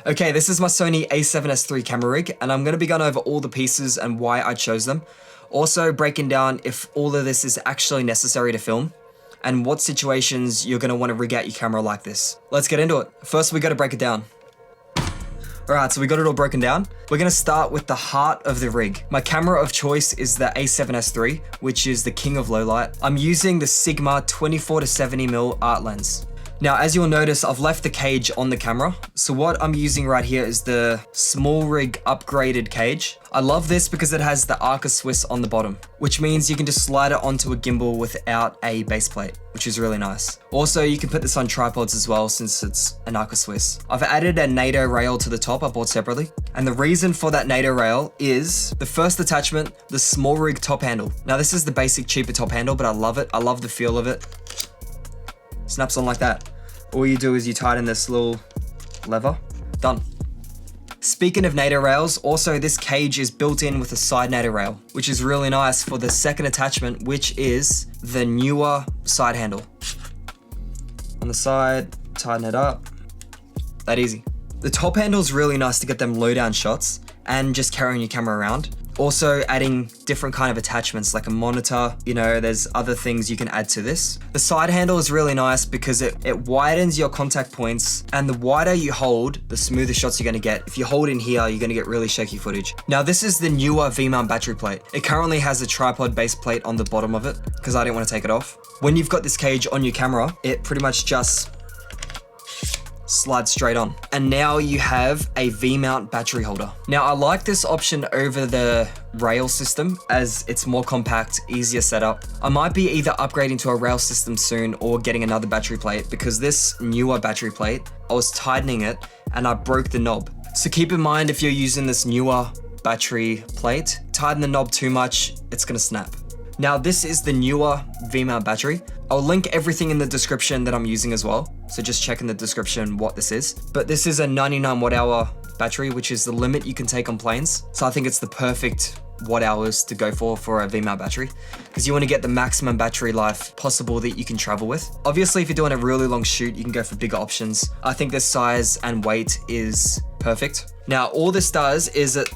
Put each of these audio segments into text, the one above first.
Okay, this is my Sony A7S III camera rig, and I'm gonna be going over all the pieces and why I chose them. Also breaking down if all of this is actually necessary to film, and what situations you're gonna wanna rig out your camera like this. Let's get into it. First, we gotta break it down. Alright, so we got it all broken down. We're gonna start with the heart of the rig. My camera of choice is the A7S III, which is the king of low light. I'm using the Sigma 24 to 70mm art lens. Now, as you'll notice, I've left the cage on the camera. So what I'm using right here is the small rig upgraded cage. I love this because it has the Arca Swiss on the bottom, which means you can just slide it onto a gimbal without a base plate, which is really nice. Also, you can put this on tripods as well since it's an Arca Swiss. I've added a Nato rail to the top I bought separately. And the reason for that Nato rail is the first attachment, the small rig top handle. Now this is the basic cheaper top handle, but I love it. I love the feel of it. Snaps on like that. All you do is you tighten this little lever, done. Speaking of Nato rails, also this cage is built in with a side Nato rail, which is really nice for the second attachment, which is the Neewer side handle. On the side, tighten it up, that easy. The top handle is really nice to get them low down shots and just carrying your camera around. Also adding different kind of attachments like a monitor, you know, there's other things you can add to this. The side handle is really nice because it widens your contact points, and the wider you hold, the smoother shots you're gonna get. If you hold in here, you're gonna get really shaky footage. Now this is the Neewer V-mount battery plate. It currently has a tripod base plate on the bottom of it because I didn't want to take it off. When you've got this cage on your camera, it pretty much just slide straight on. And now you have a V-mount battery holder. Now I like this option over the rail system as it's more compact, easier setup. I might be either upgrading to a rail system soon or getting another battery plate because this Neewer battery plate, I was tightening it and I broke the knob. So keep in mind if you're using this Neewer battery plate, tighten the knob too much, it's gonna snap. Now this is the Neewer V-mount battery. I'll link everything in the description that I'm using as well. So just check in the description what this is. But this is a 99 watt hour battery, which is the limit you can take on planes. So I think it's the perfect watt hours to go for a V-mount battery, because you want to get the maximum battery life possible that you can travel with. Obviously, if you're doing a really long shoot, you can go for bigger options. I think this size and weight is perfect. Now, all this does is it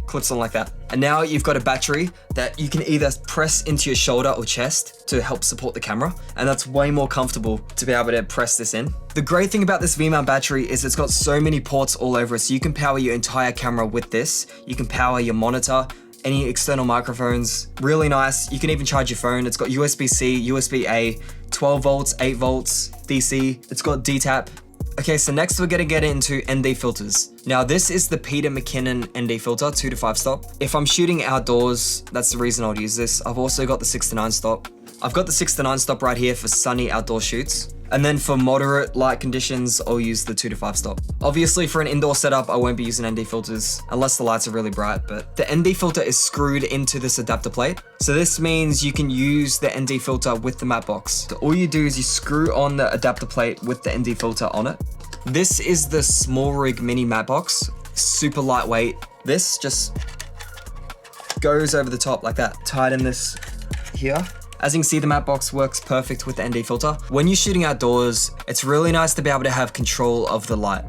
clips on like that. And now you've got a battery that you can either press into your shoulder or chest to help support the camera. And that's way more comfortable to be able to press this in. The great thing about this V-mount battery is it's got so many ports all over it. So you can power your entire camera with this. You can power your monitor, any external microphones, really nice. You can even charge your phone. It's got USB-C, USB-A, 12 volts, 8 volts, DC. It's got D-tap. Okay, so next we're gonna get into ND filters. Now this is the Mckinnon ND filter, 2 to 5 stop. If I'm shooting outdoors, that's the reason I would use this. I've also got the 6 to 9 stop. I've got the 6 to 9 stop right here for sunny outdoor shoots. And then for moderate light conditions, I'll use the 2 to 5 stop. Obviously for an indoor setup, I won't be using ND filters unless the lights are really bright, but the ND filter is screwed into this adapter plate. So this means you can use the ND filter with the matte box. So all you do is you screw on the adapter plate with the ND filter on it. This is the small rig mini matte box, super lightweight. This just goes over the top like that. Tighten this here. As you can see, the matte box works perfect with the ND filter. When you're shooting outdoors, it's really nice to be able to have control of the light.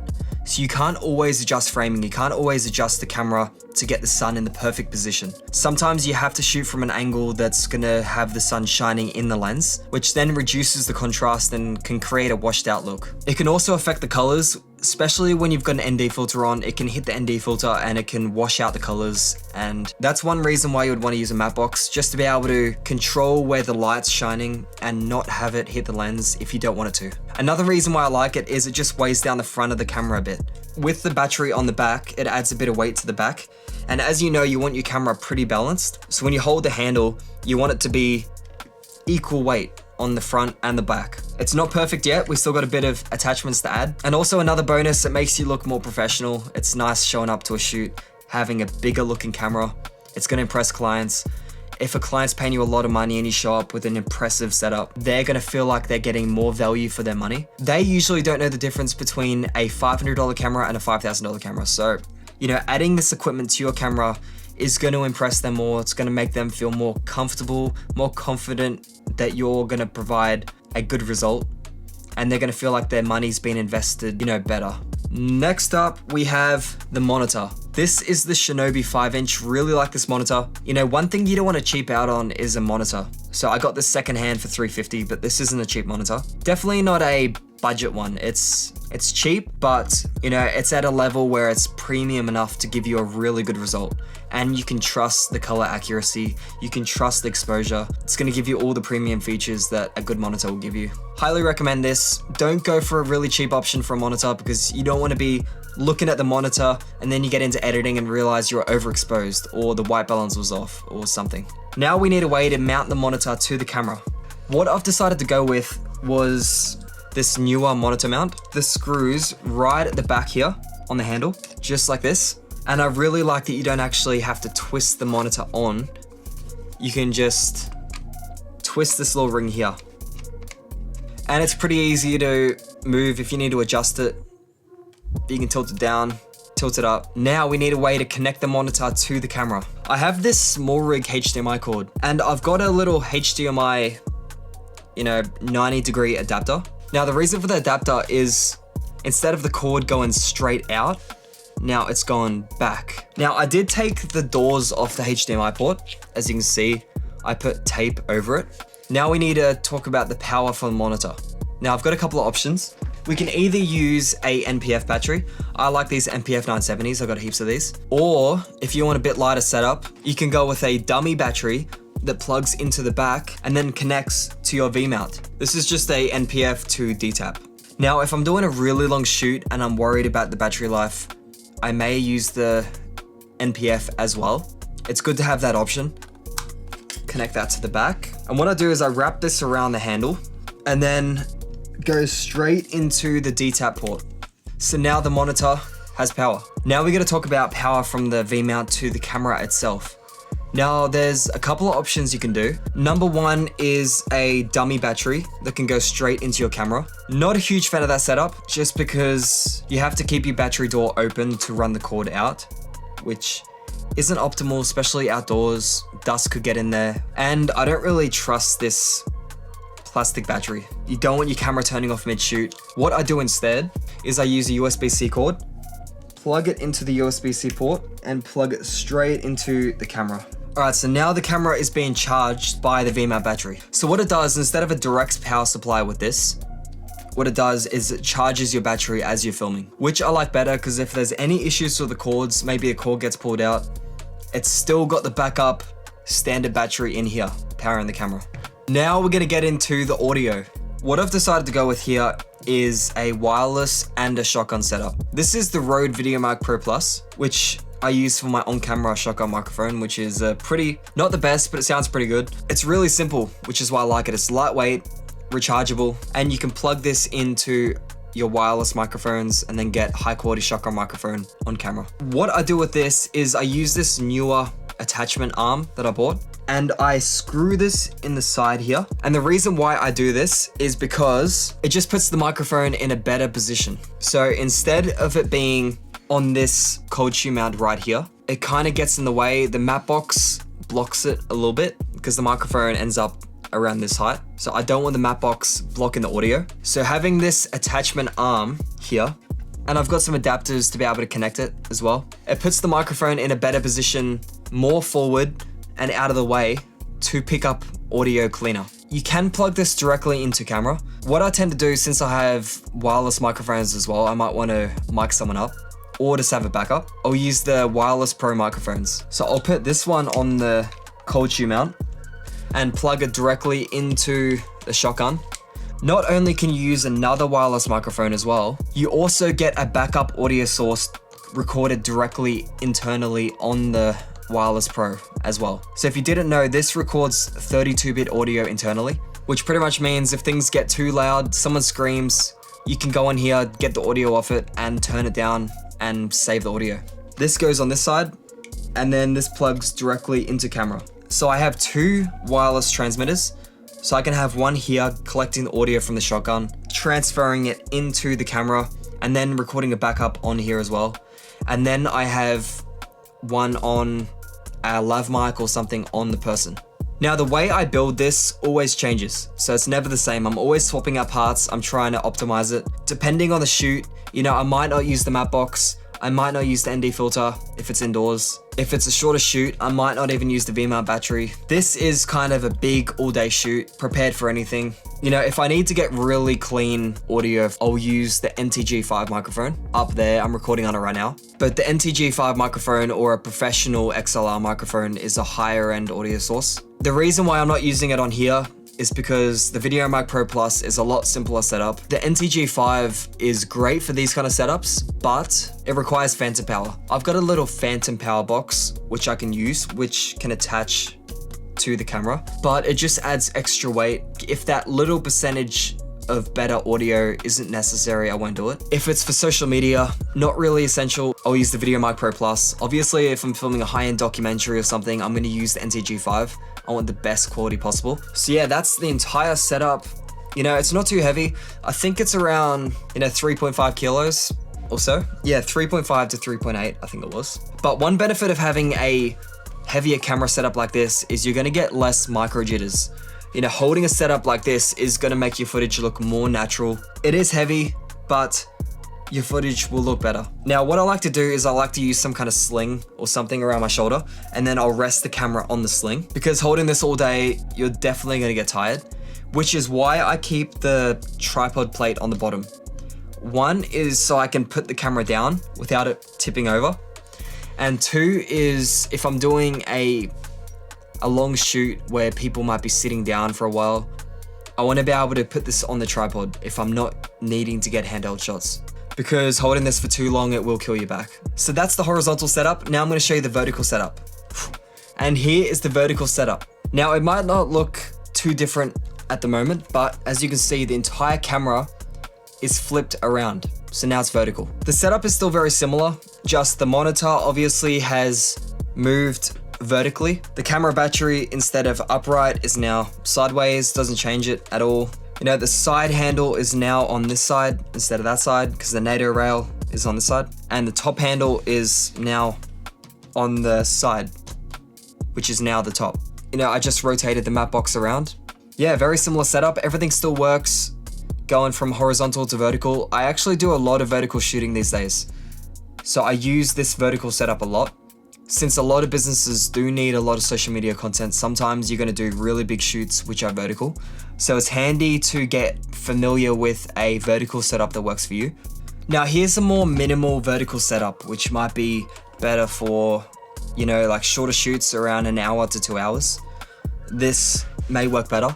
So you can't always adjust framing, you can't always adjust the camera to get the sun in the perfect position. Sometimes you have to shoot from an angle that's gonna have the sun shining in the lens, which then reduces the contrast and can create a washed out look. It can also affect the colors, especially when you've got an ND filter on. It can hit the ND filter and it can wash out the colors. And that's one reason why you would want to use a matte box, just to be able to control where the light's shining and not have it hit the lens if you don't want it to. Another reason why I like it is it just weighs down the front of the camera a bit. With the battery on the back, it adds a bit of weight to the back. And as you know, you want your camera pretty balanced. So when you hold the handle, you want it to be equal weight on the front and the back. It's not perfect yet, we still got a bit of attachments to add. And also another bonus, it makes you look more professional. It's nice showing up to a shoot, having a bigger looking camera. It's gonna impress clients. If a client's paying you a lot of money and you show up with an impressive setup, they're gonna feel like they're getting more value for their money. They usually don't know the difference between a $500 camera and a $5,000 camera. So, you know, adding this equipment to your camera is going to impress them more. It's going to make them feel more comfortable, more confident that you're going to provide a good result, and they're going to feel like their money's been invested, you know, better, Next up, we have the monitor. This is the Shinobi 5-inch, really like this monitor. You know, one thing you don't want to cheap out on is a monitor. So I got this secondhand for $350, but this isn't a cheap monitor. Definitely not a budget one. It's cheap, but you know, it's at a level where it's premium enough to give you a really good result. And you can trust the color accuracy, you can trust the exposure. It's gonna give you all the premium features that a good monitor will give you. Highly recommend this. Don't go for a really cheap option for a monitor because you don't wanna be looking at the monitor and then you get into editing and realize you're overexposed or the white balance was off or something. Now we need a way to mount the monitor to the camera. What I've decided to go with was this Neewer monitor mount. The screws right at the back here on the handle, just like this. And I really like that you don't actually have to twist the monitor on. You can just twist this little ring here. And it's pretty easy to move if you need to adjust it. You can tilt it down, tilt it up. Now we need a way to connect the monitor to the camera. I have this small Rig HDMI cord and I've got a little HDMI, 90-degree adapter. Now the reason for the adapter is instead of the cord going straight out, now it's gone back. Now I did take the doors off the HDMI port. As you can see, I put tape over it. Now we need to talk about the power for the monitor. Now I've got a couple of options. We can either use a NP-F battery. I like these NP-F 970s, I've got heaps of these. Or if you want a bit lighter setup, you can go with a dummy battery that plugs into the back and then connects to your V-mount. This is just a NP-F to D-tap. Now if I'm doing a really long shoot and I'm worried about the battery life, I may use the NP-F as well. It's good to have that option. Connect that to the back. And what I do is I wrap this around the handle and then go straight into the D-tap port. So now the monitor has power. Now we're gonna talk about power from the V-mount to the camera itself. Now there's a couple of options you can do. Number one is a dummy battery that can go straight into your camera. Not a huge fan of that setup, just because you have to keep your battery door open to run the cord out, which isn't optimal, especially outdoors. Dust could get in there. And I don't really trust this plastic battery. You don't want your camera turning off mid-shoot. What I do instead is I use a USB-C cord, plug it into the USB-C port, and plug it straight into the camera. Alright, so now the camera is being charged by the V-mount battery. So what it does, instead of a direct power supply with this, what it does is it charges your battery as you're filming, which I like better because if there's any issues with the cords, maybe a cord gets pulled out, it's still got the backup standard battery in here, powering the camera. Now we're gonna get into the audio. What I've decided to go with here is a wireless and a shotgun setup. This is the Rode VideoMic Pro Plus, which I use for my on-camera shotgun microphone, which is not the best, but it sounds pretty good. It's really simple, which is why I like it. It's lightweight, rechargeable, and you can plug this into your wireless microphones and then get high quality shotgun microphone on camera. What I do with this is I use this Neewer attachment arm that I bought and I screw this in the side here. And the reason why I do this is because it just puts the microphone in a better position. So instead of it being on this cold shoe mount right here, it kind of gets in the way. The mat box blocks it a little bit because the microphone ends up around this height. So I don't want the mat box blocking the audio. So having this attachment arm here, and I've got some adapters to be able to connect it as well. It puts the microphone in a better position, more forward and out of the way to pick up audio cleaner. You can plug this directly into camera. What I tend to do, since I have wireless microphones as well, I might want to mic someone up or just have a backup. I'll use the wireless pro microphones. So I'll put this one on the cold shoe mount and plug it directly into the shotgun. Not only can you use another wireless microphone as well, you also get a backup audio source recorded directly internally on the Wireless Pro as well. So if you didn't know, this records 32-bit audio internally, which pretty much means if things get too loud, someone screams, you can go in here, get the audio off it and turn it down and save the audio. This goes on this side and then this plugs directly into camera. So I have two wireless transmitters. So I can have one here collecting the audio from the shotgun, transferring it into the camera, and then recording a backup on here as well. And then I have one on a lav mic or something on the person. Now the way I build this always changes, so it's never the same. I'm always swapping out parts, I'm trying to optimize it. Depending on the shoot, you know, I might not use the matte box, I might not use the ND filter if it's indoors. If it's a shorter shoot, I might not even use the V-mount battery. This is kind of a big all-day shoot, prepared for anything. You know, if I need to get really clean audio, I'll use the NTG5 microphone up there. I'm recording on it right now. But the NTG5 microphone or a professional XLR microphone is a higher end audio source. The reason why I'm not using it on here is because the VideoMic Pro Plus is a lot simpler setup. The NTG5 is great for these kind of setups, but it requires phantom power. I've got a little phantom power box, which I can use, which can attach to the camera, but it just adds extra weight. If that little percentage of better audio isn't necessary, I won't do it. If it's for social media, not really essential, I'll use the VideoMic Pro Plus. Obviously, if I'm filming a high-end documentary or something, I'm gonna use the NTG5. I want the best quality possible. So yeah, that's the entire setup. You know, it's not too heavy. I think it's around, you know, 3.5 kilos or so. Yeah, 3.5 to 3.8, I think it was. But one benefit of having a heavier camera setup like this is you're gonna get less micro jitters. You know, holding a setup like this is gonna make your footage look more natural. It is heavy, but your footage will look better. Now, what I like to do is I like to use some kind of sling or something around my shoulder, and then I'll rest the camera on the sling, because holding this all day, you're definitely gonna get tired, which is why I keep the tripod plate on the bottom. One is so I can put the camera down without it tipping over. And two is if I'm doing a long shoot where people might be sitting down for a while, I wanna be able to put this on the tripod if I'm not needing to get handheld shots, because holding this for too long, it will kill your back. So that's the horizontal setup. Now I'm gonna show you the vertical setup. And here is the vertical setup. Now it might not look too different at the moment, but as you can see, the entire camera is flipped around. So now it's vertical. The setup is still very similar, just the monitor obviously has moved vertically. The camera battery, instead of upright, is now sideways, doesn't change it at all. You know, the side handle is now on this side instead of that side, because the Nato rail is on this side. And the top handle is now on the side, which is now the top. You know, I just rotated the matte box around. Yeah, very similar setup. Everything still works, going from horizontal to vertical. I actually do a lot of vertical shooting these days, so I use this vertical setup a lot. Since a lot of businesses do need a lot of social media content, sometimes you're gonna do really big shoots which are vertical. So it's handy to get familiar with a vertical setup that works for you. Now here's a more minimal vertical setup, which might be better for, you know, like shorter shoots around an hour to 2 hours. This may work better.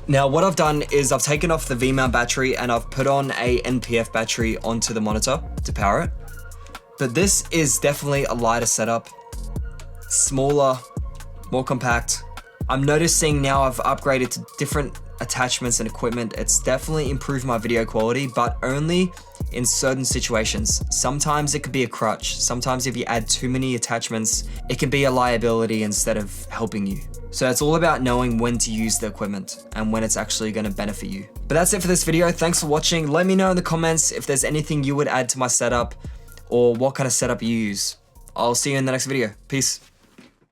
Now what I've done is I've taken off the V-mount battery and I've put on a NP-F battery onto the monitor to power it. But this is definitely a lighter setup, smaller, more compact. I'm noticing now I've upgraded to different attachments and equipment. It's definitely improved my video quality, but only in certain situations. Sometimes it could be a crutch. Sometimes if you add too many attachments, it can be a liability instead of helping you. So it's all about knowing when to use the equipment and when it's actually going to benefit you. But that's it for this video. Thanks for watching. Let me know in the comments if there's anything you would add to my setup or what kind of setup you use. I'll see you in the next video. Peace.